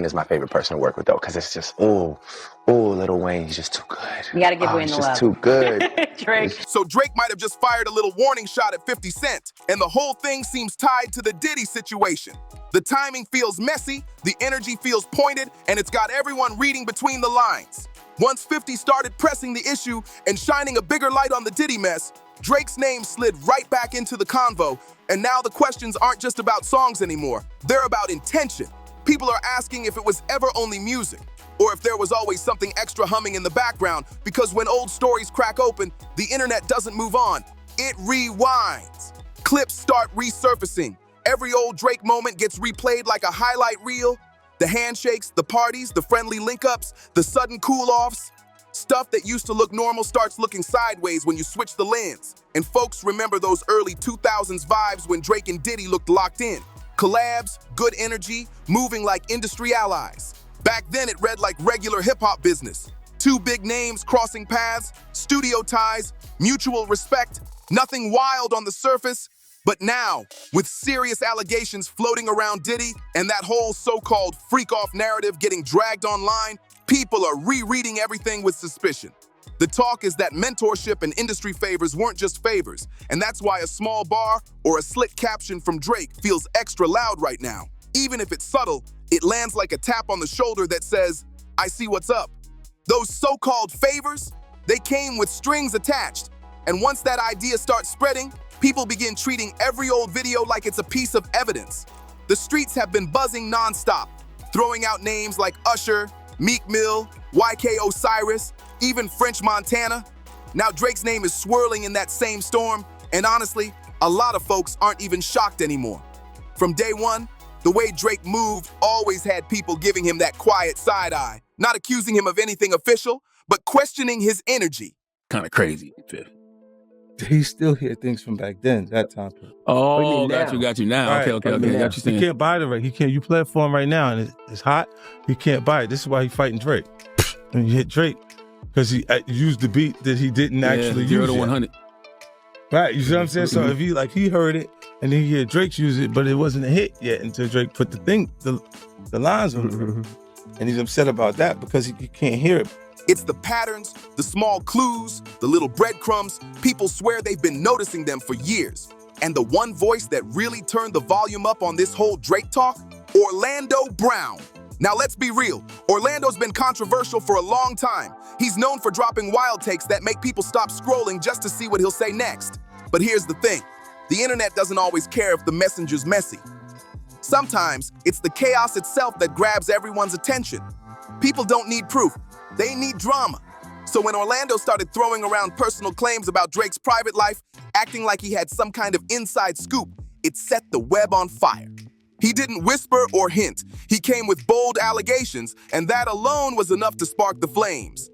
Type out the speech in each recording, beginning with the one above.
is my favorite person to work with, though, because it's just, Lil Wayne, he's just too good. You got to give Wayne the love. He's just too good. Drake. So Drake might have just fired a little warning shot at 50 Cent, and the whole thing seems tied to the Diddy situation. The timing feels messy, the energy feels pointed, and it's got everyone reading between the lines. Once 50 started pressing the issue and shining a bigger light on the Diddy mess, Drake's name slid right back into the convo, and now the questions aren't just about songs anymore, they're about intention. People are asking if it was ever only music, or if there was always something extra humming in the background, because when old stories crack open, the internet doesn't move on, it rewinds. Clips start resurfacing. Every old Drake moment gets replayed like a highlight reel. The handshakes, the parties, the friendly link-ups, the sudden cool-offs. Stuff that used to look normal starts looking sideways when you switch the lens. And folks remember those early 2000s vibes when Drake and Diddy looked locked in. Collabs, good energy, moving like industry allies. Back then, it read like regular hip-hop business. Two big names crossing paths, studio ties, mutual respect, nothing wild on the surface. But now, with serious allegations floating around Diddy and that whole so-called freak-off narrative getting dragged online, people are rereading everything with suspicion. The talk is that mentorship and industry favors weren't just favors, and that's why a small bar or a slick caption from Drake feels extra loud right now. Even if it's subtle, it lands like a tap on the shoulder that says, "I see what's up." Those so-called favors, they came with strings attached, and once that idea starts spreading, people begin treating every old video like it's a piece of evidence. The streets have been buzzing nonstop, throwing out names like Usher, Meek Mill, YK Osiris, even French Montana. Now Drake's name is swirling in that same storm, and honestly, a lot of folks aren't even shocked anymore. From day one, the way Drake moved always had people giving him that quiet side eye, not accusing him of anything official, but questioning his energy. Kind of crazy, Fifth. He still hear things from back then, that time. Oh, got you now. Right. Okay. Got you saying. He can't buy the right. He can't. You play it for him right now, and it's hot. He can't buy it. This is why he's fighting Drake. And you hit Drake because he used the beat that he didn't actually use. 0 to 100. Right. You see what I'm saying? So if he heard it and then he heard Drake's use it, but it wasn't a hit yet until Drake put the lines on it. And he's upset about that because he can't hear it. It's the patterns, the small clues, the little breadcrumbs. People swear they've been noticing them for years. And the one voice that really turned the volume up on this whole Drake talk? Orlando Brown. Now let's be real, Orlando's been controversial for a long time. He's known for dropping wild takes that make people stop scrolling just to see what he'll say next. But here's the thing, the internet doesn't always care if the messenger's messy. Sometimes it's the chaos itself that grabs everyone's attention. People don't need proof. They need drama. So when Orlando started throwing around personal claims about Drake's private life, acting like he had some kind of inside scoop, it set the web on fire. He didn't whisper or hint. He came with bold allegations, and that alone was enough to spark the flames.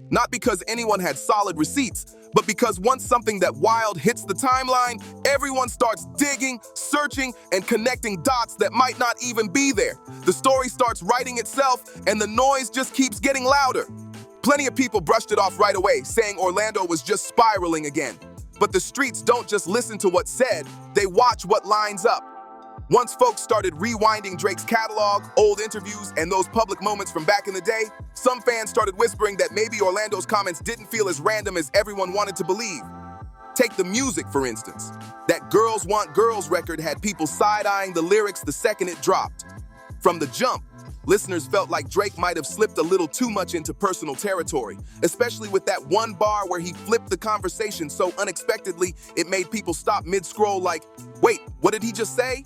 Not because anyone had solid receipts, but because once something that wild hits the timeline, everyone starts digging, searching, and connecting dots that might not even be there. The story starts writing itself, and the noise just keeps getting louder. Plenty of people brushed it off right away, saying Orlando was just spiraling again. But the streets don't just listen to what's said, they watch what lines up. Once folks started rewinding Drake's catalog, old interviews, and those public moments from back in the day, some fans started whispering that maybe Orlando's comments didn't feel as random as everyone wanted to believe. Take the music, for instance. That Girls Want Girls record had people side-eyeing the lyrics the second it dropped. From the jump, listeners felt like Drake might have slipped a little too much into personal territory, especially with that one bar where he flipped the conversation so unexpectedly it made people stop mid-scroll like, wait, what did he just say?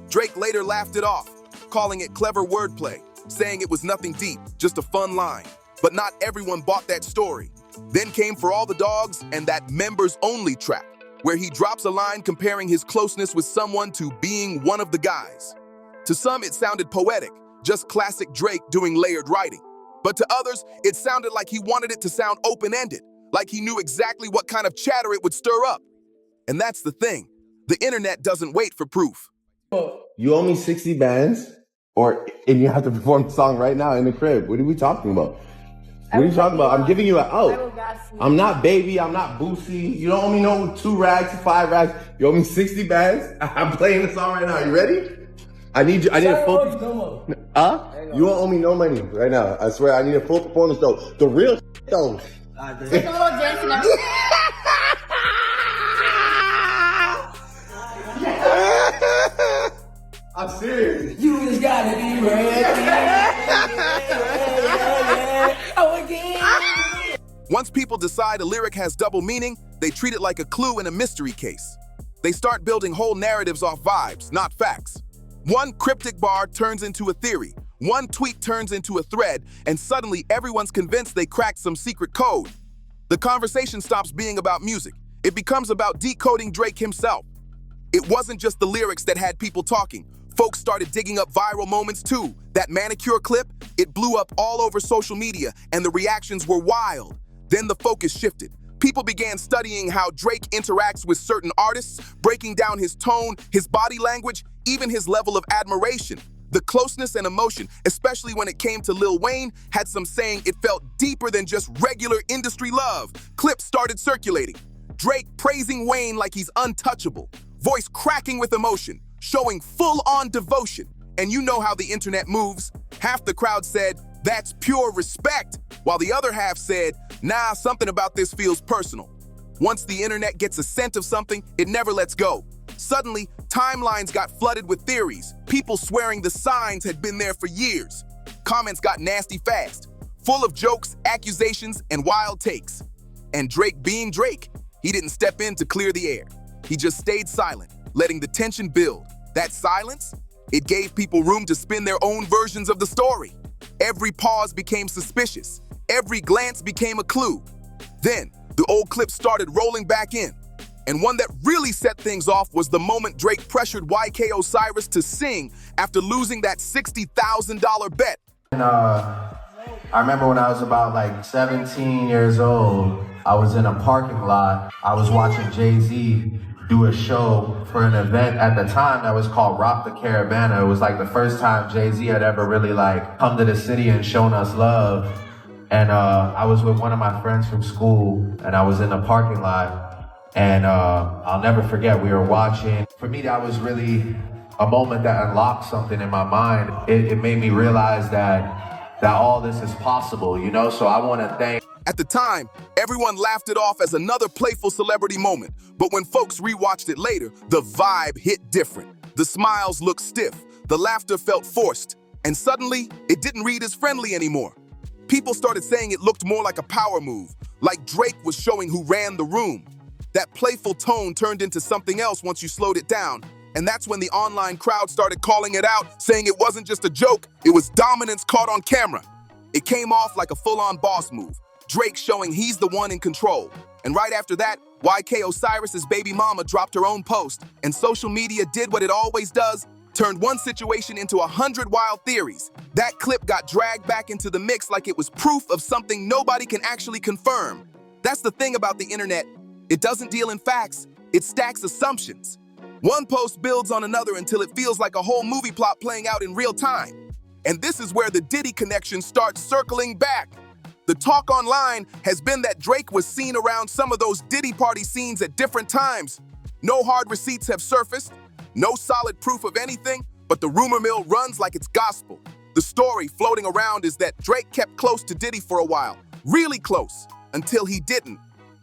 Drake later laughed it off, calling it clever wordplay, saying it was nothing deep, just a fun line. But not everyone bought that story. Then came For All the Dogs and that Members Only track, where he drops a line comparing his closeness with someone to being one of the guys. To some, it sounded poetic, just classic Drake doing layered writing. But to others, it sounded like he wanted it to sound open-ended, like he knew exactly what kind of chatter it would stir up. And that's the thing, the internet doesn't wait for proof. You owe me 60 bands, and you have to perform the song right now in the crib. What are we talking about? What are you talking about? I'm giving you an out. I'm not Baby. I'm not Boosie. You don't owe me no 2 rags, 5 rags. You owe me 60 bands. I'm playing the song right now. You ready? I need a full. Huh? You don't owe me no money right now. I swear, I need a full performance though. The real though. Take a little Jason out. I'm serious. You just gotta be ready. Oh, again. Once people decide a lyric has double meaning, they treat it like a clue in a mystery case. They start building whole narratives off vibes, not facts. One cryptic bar turns into a theory, one tweet turns into a thread, and suddenly everyone's convinced they cracked some secret code. The conversation stops being about music. It becomes about decoding Drake himself. It wasn't just the lyrics that had people talking. Folks started digging up viral moments too. That manicure clip, it blew up all over social media, and the reactions were wild. Then the focus shifted. People began studying how Drake interacts with certain artists, breaking down his tone, his body language, even his level of admiration. The closeness and emotion, especially when it came to Lil Wayne, had some saying it felt deeper than just regular industry love. Clips started circulating. Drake praising Wayne like he's untouchable, voice cracking with emotion, showing full-on devotion. And you know how the internet moves. Half the crowd said, "That's pure respect," while the other half said, "Nah, something about this feels personal." Once the internet gets a scent of something, it never lets go. Suddenly, timelines got flooded with theories, people swearing the signs had been there for years. Comments got nasty fast, full of jokes, accusations, and wild takes. And Drake being Drake, he didn't step in to clear the air. He just stayed silent, letting the tension build. That silence, it gave people room to spin their own versions of the story. Every pause became suspicious. Every glance became a clue. Then, the old clip started rolling back in. And one that really set things off was the moment Drake pressured YK Osiris to sing after losing that $60,000 bet. I remember when I was about like 17 years old, I was in a parking lot. I was watching Jay-Z do a show for an event at the time that was called Rock the Caravana. It was like the first time Jay-Z had ever really like come to the city and shown us love. And I was with one of my friends from school and I was in the parking lot. And I'll never forget, we were watching. For me, that was really a moment that unlocked something in my mind. It made me realize that all this is possible, you know? So I want to thank. At the time, everyone laughed it off as another playful celebrity moment. But when folks rewatched it later, the vibe hit different. The smiles looked stiff, the laughter felt forced, and suddenly, it didn't read as friendly anymore. People started saying it looked more like a power move, like Drake was showing who ran the room. That playful tone turned into something else once you slowed it down. And that's when the online crowd started calling it out, saying it wasn't just a joke, it was dominance caught on camera. It came off like a full-on boss move, Drake showing he's the one in control. And right after that, YK Osiris's baby mama dropped her own post, and social media did what it always does, turned one situation into 100 wild theories. That clip got dragged back into the mix like it was proof of something nobody can actually confirm. That's the thing about the internet. It doesn't deal in facts, it stacks assumptions. One post builds on another until it feels like a whole movie plot playing out in real time. And this is where the Diddy connection starts circling back. The talk online has been that Drake was seen around some of those Diddy party scenes at different times. No hard receipts have surfaced, no solid proof of anything, but the rumor mill runs like it's gospel. The story floating around is that Drake kept close to Diddy for a while, really close, until he didn't.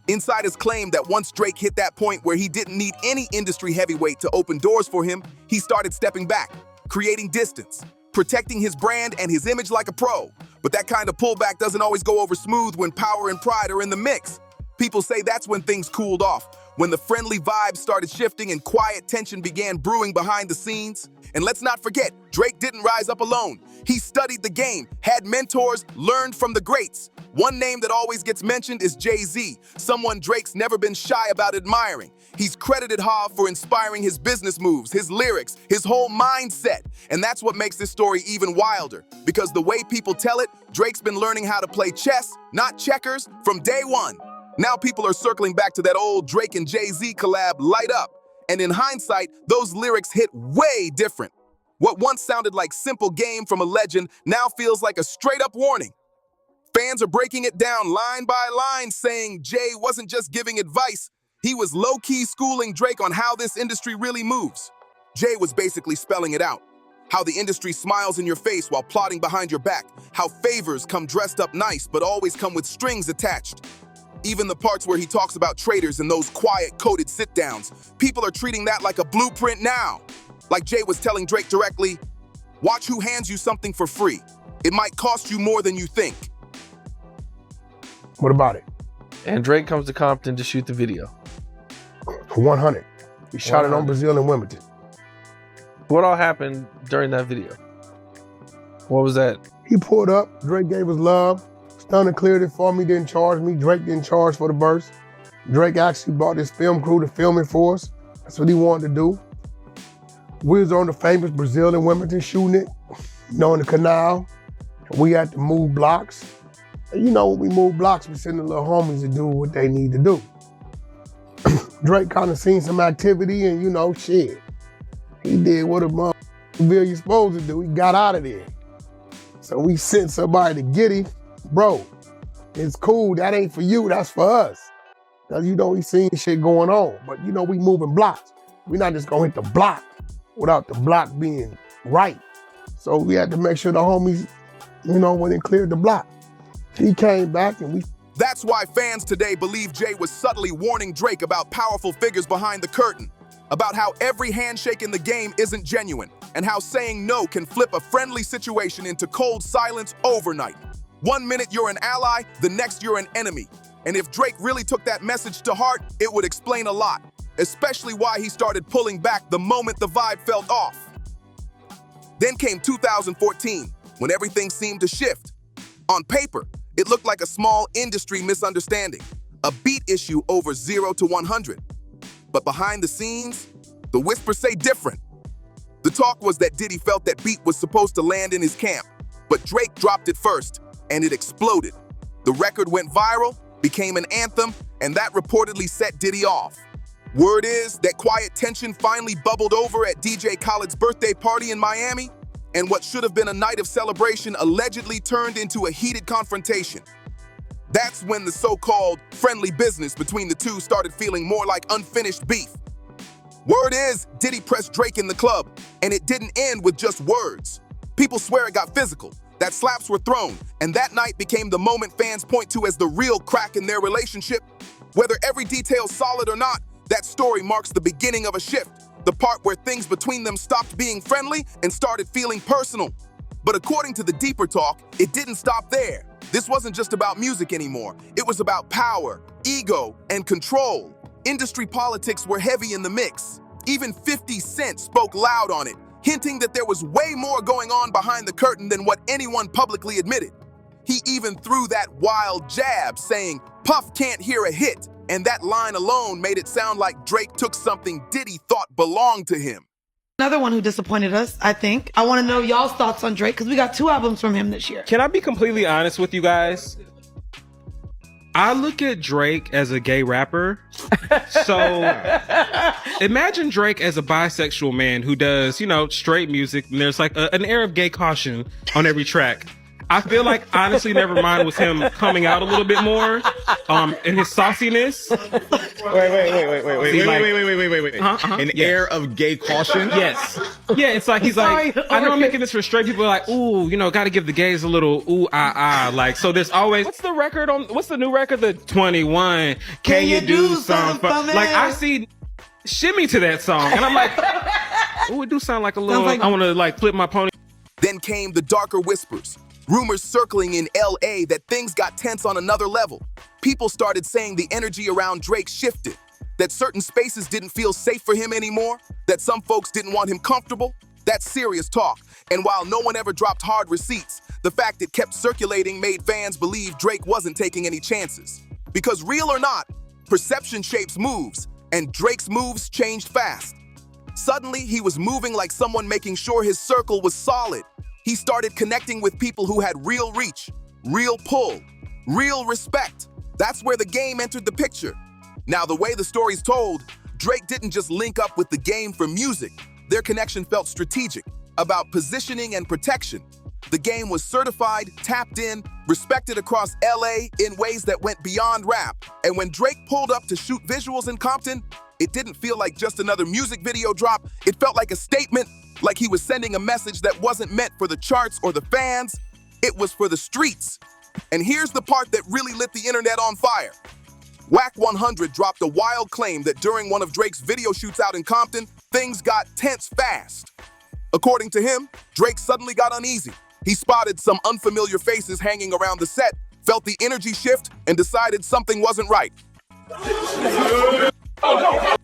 Insiders claim that once Drake hit that point where he didn't need any industry heavyweight to open doors for him, he started stepping back, creating distance, protecting his brand and his image like a pro. But that kind of pullback doesn't always go over smooth when power and pride are in the mix. People say that's when things cooled off, when the friendly vibes started shifting and quiet tension began brewing behind the scenes. And let's not forget, Drake didn't rise up alone. He studied the game, had mentors, learned from the greats. One name that always gets mentioned is Jay-Z, someone Drake's never been shy about admiring. He's credited Hov for inspiring his business moves, his lyrics, his whole mindset. And that's what makes this story even wilder, because the way people tell it, Drake's been learning how to play chess, not checkers, from day one. Now people are circling back to that old Drake and Jay-Z collab, Light Up. And in hindsight, those lyrics hit way different. What once sounded like simple game from a legend now feels like a straight-up warning. Fans are breaking it down line by line, saying Jay wasn't just giving advice, he was low-key schooling Drake on how this industry really moves. Jay was basically spelling it out. How the industry smiles in your face while plotting behind your back. How favors come dressed up nice but always come with strings attached. Even the parts where he talks about traitors and those quiet coded sit-downs. People are treating that like a blueprint now. Like Jay was telling Drake directly, watch who hands you something for free. It might cost you more than you think. What about it? And Drake comes to Compton to shoot the video. 100. He shot it on Brazil and Wilmington. What all happened during that video? What was that? He pulled up, Drake gave us love, Stunna cleared it for me, didn't charge me, Drake didn't charge for the verse. Drake actually brought his film crew to film it for us. That's what he wanted to do. We was on the famous Brazil and Wilmington shooting it, in the canal. We had to move blocks. And when we move blocks, we send the little homies to do what they need to do. Drake kind of seen some activity and shit. He did what a civilian supposed to do. He got out of there. So we sent somebody to get him. Bro, it's cool. That ain't for you. That's for us. Because we seen shit going on. But we moving blocks. We not just gonna hit the block without the block being right. So we had to make sure the homies, went and cleared the block. He came back and we... That's why fans today believe Jay was subtly warning Drake about powerful figures behind the curtain. About how every handshake in the game isn't genuine, and how saying no can flip a friendly situation into cold silence overnight. 1 minute you're an ally, the next you're an enemy. And if Drake really took that message to heart, it would explain a lot, especially why he started pulling back the moment the vibe felt off. Then came 2014, when everything seemed to shift. On paper, it looked like a small industry misunderstanding, a beat issue over 0 to 100. But behind the scenes, the whispers say different. The talk was that Diddy felt that beat was supposed to land in his camp, but Drake dropped it first, and it exploded. The record went viral, became an anthem, and that reportedly set Diddy off. Word is that quiet tension finally bubbled over at DJ Khaled's birthday party in Miami, and what should have been a night of celebration allegedly turned into a heated confrontation. That's when the so-called friendly business between the two started feeling more like unfinished beef. Word is, Diddy pressed Drake in the club, and it didn't end with just words. People swear it got physical, that slaps were thrown, and that night became the moment fans point to as the real crack in their relationship. Whether every detail's solid or not, that story marks the beginning of a shift, the part where things between them stopped being friendly and started feeling personal. But according to the deeper talk, it didn't stop there. This wasn't just about music anymore. It was about power, ego, and control. Industry politics were heavy in the mix. Even 50 Cent spoke loud on it, hinting that there was way more going on behind the curtain than what anyone publicly admitted. He even threw that wild jab saying, "Puff can't hear a hit," and that line alone made it sound like Drake took something Diddy thought belonged to him. Another one who disappointed us, I think. I want to know y'all's thoughts on Drake, because we got 2 albums from him this year. Can I be completely honest with you guys? I look at Drake as a gay rapper. So imagine Drake as a bisexual man who does, straight music, and there's like an air of gay caution on every track. I feel like, honestly, Nevermind was him coming out a little bit more in his sauciness. Wait. An air of gay caution? Yes. Yeah, it's like, he's like, I know I'm making this for straight people, like, ooh, gotta give the gays a little ooh, like, so there's always, what's the new record? The 21. Can you do something for me? Like, I see shimmy to that song, and I'm like, ooh, it do sound like a little, I want to, like, flip my pony. Then came the darker whispers. Rumors circling in LA that things got tense on another level. People started saying the energy around Drake shifted, that certain spaces didn't feel safe for him anymore, that some folks didn't want him comfortable. That's serious talk. And while no one ever dropped hard receipts, the fact it kept circulating made fans believe Drake wasn't taking any chances. Because real or not, perception shapes moves, and Drake's moves changed fast. Suddenly, he was moving like someone making sure his circle was solid. He started connecting with people who had real reach, real pull, real respect. That's where the game entered the picture. Now, the way the story's told, Drake didn't just link up with the game for music. Their connection felt strategic, about positioning and protection. The game was certified, tapped in, respected across LA in ways that went beyond rap. And when Drake pulled up to shoot visuals in Compton, it didn't feel like just another music video drop. It felt like a statement. like he was sending a message that wasn't meant for the charts or the fans, it was for the streets. And here's the part that really lit the internet on fire. Wack 100 dropped a wild claim that during one of Drake's video shoots out in Compton, things got tense fast. According to him, Drake suddenly got uneasy. He spotted some unfamiliar faces hanging around the set, felt the energy shift, and decided something wasn't right.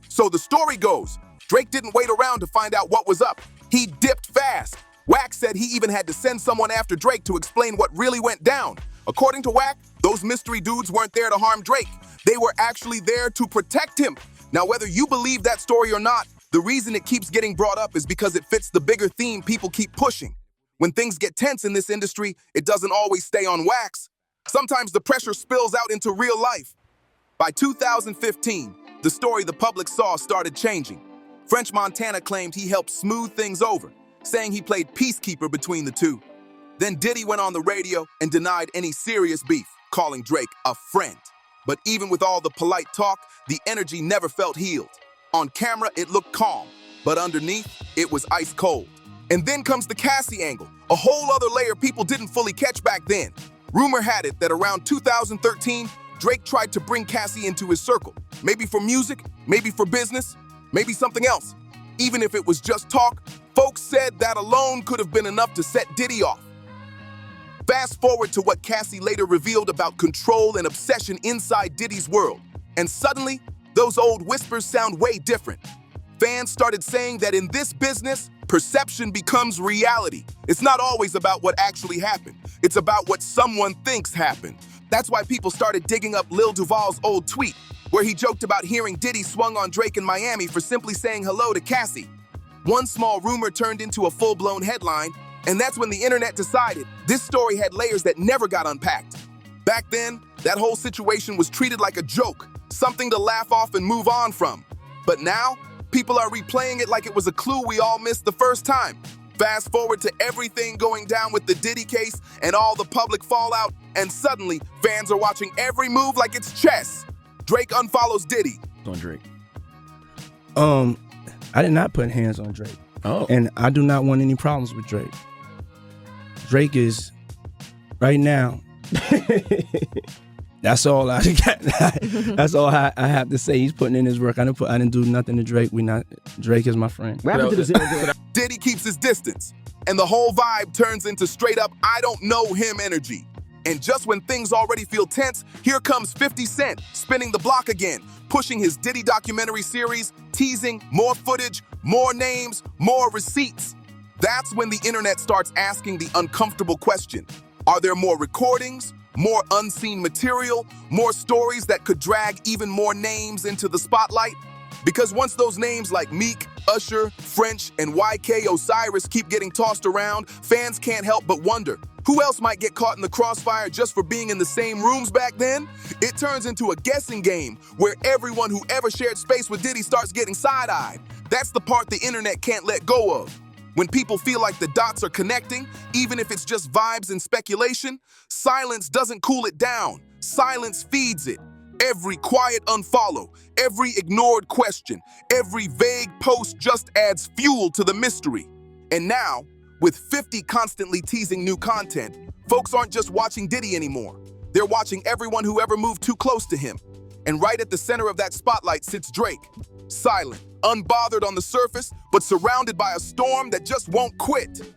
So the story goes, Drake didn't wait around to find out what was up. He dipped fast. Wack said he even had to send someone after Drake to explain what really went down. According to Wack, those mystery dudes weren't there to harm Drake. They were actually there to protect him. Now, whether you believe that story or not, the reason it keeps getting brought up is because it fits the bigger theme people keep pushing. When things get tense in this industry, it doesn't always stay on wax. Sometimes the pressure spills out into real life. By 2015, the story the public saw started changing. French Montana claimed he helped smooth things over, saying he played peacekeeper between the two. Then Diddy went on the radio and denied any serious beef, calling Drake a friend. But even with all the polite talk, the energy never felt healed. On camera, it looked calm, but underneath, it was ice cold. And then comes the Cassie angle, a whole other layer people didn't fully catch back then. Rumor had it that around 2013, Drake tried to bring Cassie into his circle. Maybe for music, maybe for business, maybe something else. Even if it was just talk, folks said that alone could have been enough to set Diddy off. Fast forward to what Cassie later revealed about control and obsession inside Diddy's world. And suddenly, those old whispers sound way different. Fans started saying that in this business, perception becomes reality. It's not always about what actually happened. It's about what someone thinks happened. That's why people started digging up Lil Duval's old tweet, where he joked about hearing Diddy swung on Drake in Miami for simply saying hello to Cassie. One small rumor turned into a full-blown headline, and that's when the internet decided this story had layers that never got unpacked. Back then, that whole situation was treated like a joke, something to laugh off and move on from. But now, people are replaying it like it was a clue we all missed the first time. Fast forward to everything going down with the Diddy case and all the public fallout, and suddenly, fans are watching every move like it's chess. Drake unfollows Diddy. On Drake. I did not put hands on Drake. Oh. And I do not want any problems with Drake. Drake is, right now, that's all I got. That's all I have to say. He's putting in his work. I didn't do nothing to Drake. Drake is my friend. Diddy keeps his distance, and the whole vibe turns into straight up I don't know him energy. And just when things already feel tense, here comes 50 Cent, spinning the block again, pushing his Diddy documentary series, teasing more footage, more names, more receipts. That's when the internet starts asking the uncomfortable question. Are there more recordings, more unseen material, more stories that could drag even more names into the spotlight? Because once those names like Meek, Usher, French, and YK Osiris keep getting tossed around, fans can't help but wonder, who else might get caught in the crossfire just for being in the same rooms back then? It turns into a guessing game where everyone who ever shared space with Diddy starts getting side-eyed. That's the part the internet can't let go of. When people feel like the dots are connecting, even if it's just vibes and speculation, silence doesn't cool it down. Silence feeds it. Every quiet unfollow, every ignored question, every vague post just adds fuel to the mystery. And now, with 50 constantly teasing new content, folks aren't just watching Diddy anymore. They're watching everyone who ever moved too close to him. And right at the center of that spotlight sits Drake, silent, unbothered on the surface, but surrounded by a storm that just won't quit.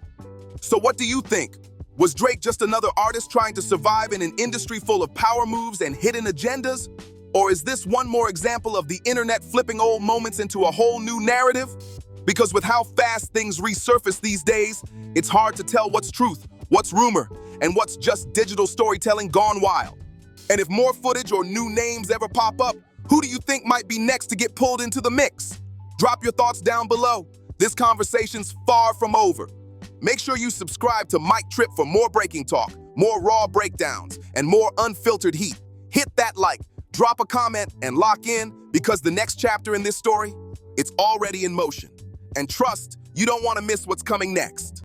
So what do you think? Was Drake just another artist trying to survive in an industry full of power moves and hidden agendas? Or is this one more example of the internet flipping old moments into a whole new narrative? Because with how fast things resurface these days, it's hard to tell what's truth, what's rumor, and what's just digital storytelling gone wild. And if more footage or new names ever pop up, who do you think might be next to get pulled into the mix? Drop your thoughts down below. This conversation's far from over. Make sure you subscribe to Mic Trip for more breaking talk, more raw breakdowns, and more unfiltered heat. Hit that like, drop a comment, and lock in, because the next chapter in this story, it's already in motion. And trust, you don't want to miss what's coming next.